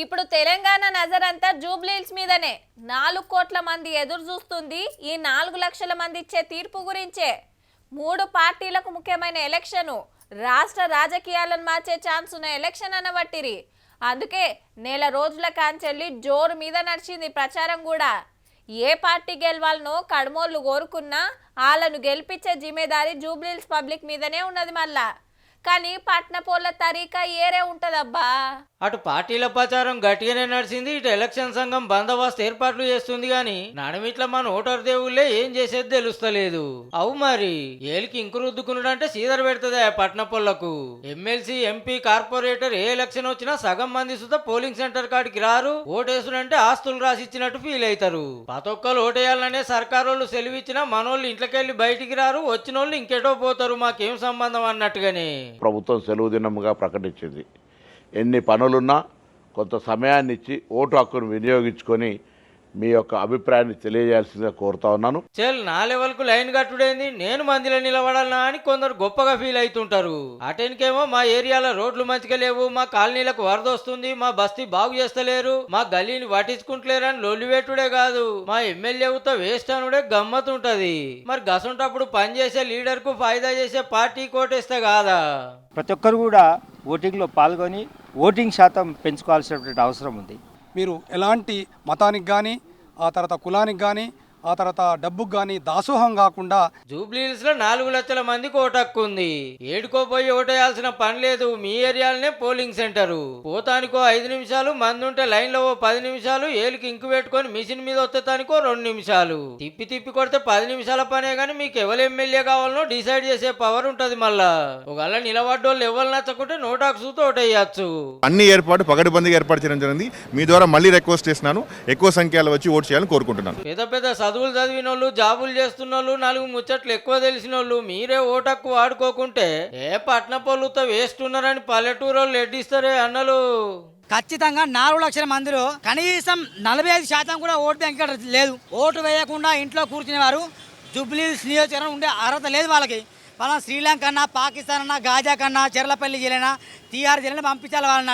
ఇప్పుడు తెలంగాణ నజరంతా జూబ్లీహిల్స్ మీదనే 4 కోట్ల మంది ఎదురు చూస్తుంది ఈ 4 లక్షల మంది ఇచ్చే తీర్పు గురించే 3 పార్టీలకు ముఖ్యమైన ఎలక్షన్ రాష్ట్ర రాజకీయాలను మార్చే ఛాన్స్ ఉన్న ఎలక్షన్ అనబట్టిరి అందుకే నెల రోజుల కాంచెల్లి జోరు మీద నడిచింది ప్రచారం కూడా ఏ పార్టీ గెలవాలనో కడమోళ్ళు కోరుకున్నా వాళ్ళను గెలిపించే జిమ్మేదారి జూబ్లీహిల్స్ పబ్లిక్ మీదనే ఉన్నది మళ్ళా కానీ పట్నపోళ్ళ తరీకా ఏరే ఉంటదబ్బా అటు పార్టీల ప్రచారం గట్టిగానే నడిచింది ఇటు ఎలక్షన్ సంఘం బందోబస్తు ఏర్పాట్లు చేస్తుంది గాని నడమిట్ల మన ఓటర్ దేవుళ్ళే ఏం చేసేది తెలుస్తలేదు అవు మరి ఏలికి ఇంకు రుద్దుకున్నాడంటే సీదర పెడుతుంది పట్నపోళ్లకు ఎమ్మెల్సీ ఎంపీ కార్పొరేటర్ ఏ ఎలక్షన్ వచ్చినా సగం మంది సుతా పోలింగ్ సెంటర్ కాడికి రారు ఓటేసుడంటే ఆస్తులు రాసిచ్చినట్టు ఫీల్ అవుతారు ప్రతొక్కరు ఓటేయాలనే సర్కారోళ్ళు సెలవిచ్చినా మనోళ్ళు ఇంట్లోకెళ్ళి బయటికి రారు వచ్చిన వాళ్ళు ఇంకెటో పోతారు మాకేం సంబంధం అన్నట్టుగానే ప్రభుత్వం సెలవు దినముగా ప్రకటించింది. ఎన్ని పనులున్నా కొంత సమయాన్ని ఇచ్చి ఓటు హక్కును వినియోగించుకొని మీ యొక్క అభిప్రాయాన్ని తెలియజేయాల్సిందిగా కోరుతా ఉన్నాను. నా లెవెల్కు లైన్ కట్టుడైంది నేను మందిలో నిలబడాలనా అని కొందరు గొప్పగా ఫీల్ అవుతుంటారు. అటెన్కేమో మా ఏరియాలో రోడ్లు మంచిగా లేవు, మా కాలనీలకు వరద వస్తుంది, మా బస్తీ బాగు చేస్తలేరు, మా గల్లీని పట్టించుకుంటలేరు అని లొల్లిపెట్టుడే కాదు మా ఎమ్మెల్యేతో వేస్ట్ అనుడే గమ్మతుంటది. మరి గసంటప్పుడు పనిచేసే లీడర్ కు ఫాయిదా చేసే పార్టీ కోటేస్తే కాదా? ప్రతి ఒక్కరు కూడా ఓటింగ్లో పాల్గొని ఓటింగ్ శాతం పెంచుకోవాల్సినటువంటి అవసరం ఉంది. మీరు ఎలాంటి మతానికి కానీ ఆ తర్వాత కులానికి కానీ ఆ తర్వాత డబ్బుకు కానీ దాసోహం కాకుండా జూబ్లీహిల్స్ లో 4 లక్షల మందికి ఓటు హక్కు ఉంది. ఏడుకోపోయి ఓటేయాల్సిన పని లేదు. మీ ఏరియాలనే పోలింగ్ సెంటరు. పోతానికో 5 నిమిషాలు, మంది ఉంటే లైన్ లో 10 నిమిషాలు, ఏలికి ఇంకు పెట్టుకొని మిషన్ మీద వత్తేతానికో 2 నిమిషాలు. తిప్పి కొడితే 10 నిమిషాల పనే గానీ మీకు ఎవరు ఎమ్మెల్యే కావాలనో డిసైడ్ చేసే పవర్ ఉంటది. మళ్ళా ఒకవేళ నిలబడ్డోళ్ళు ఎవరు నచ్చకుంటే నోటాక్సుతో ఓటేయచ్చు. అన్ని ఏర్పాటు పగడబందీగా ఏర్పాటు చేయడం జరిగింది. మీ ద్వారా మళ్ళీ రిక్వెస్ట్ చేస్తున్నాను, ఎక్కువ సంఖ్యలో వచ్చి ఓటు చేయాలని కోరుకుంటున్నాను. పెద్ద చదువులు చదివిన వాళ్ళు, జాబులు చేస్తున్న వాళ్ళు, 4 ముచ్చట్లు ఎక్కువ తెలిసిన వాళ్ళు మీరే ఓటక్కు వాడుకోకుంటే ఏ పట్నపోళ్ళుతో వేస్ట్ ఉన్నారని పల్లెటూరు వాళ్ళు ఎడ్డిస్తారే అన్నలు. ఖచ్చితంగా 4 లక్షల మందిలో కనీసం 45% కూడా ఓటు బ్యాంక్ లేదు. ఓటు వేయకుండా ఇంట్లో కూర్చునే వారు జూబ్లీహిల్స్ నియోజకవర్గం ఉండే అర్హత లేదు వాళ్ళకి. శ్రీలంక అన్నా, పాకిస్తాన్ అన్నా, గాజా కన్నా, చెర్లపల్లి జిల్లా, తీహార్ జిల్లాని పంపించాలి వాళ్ళని.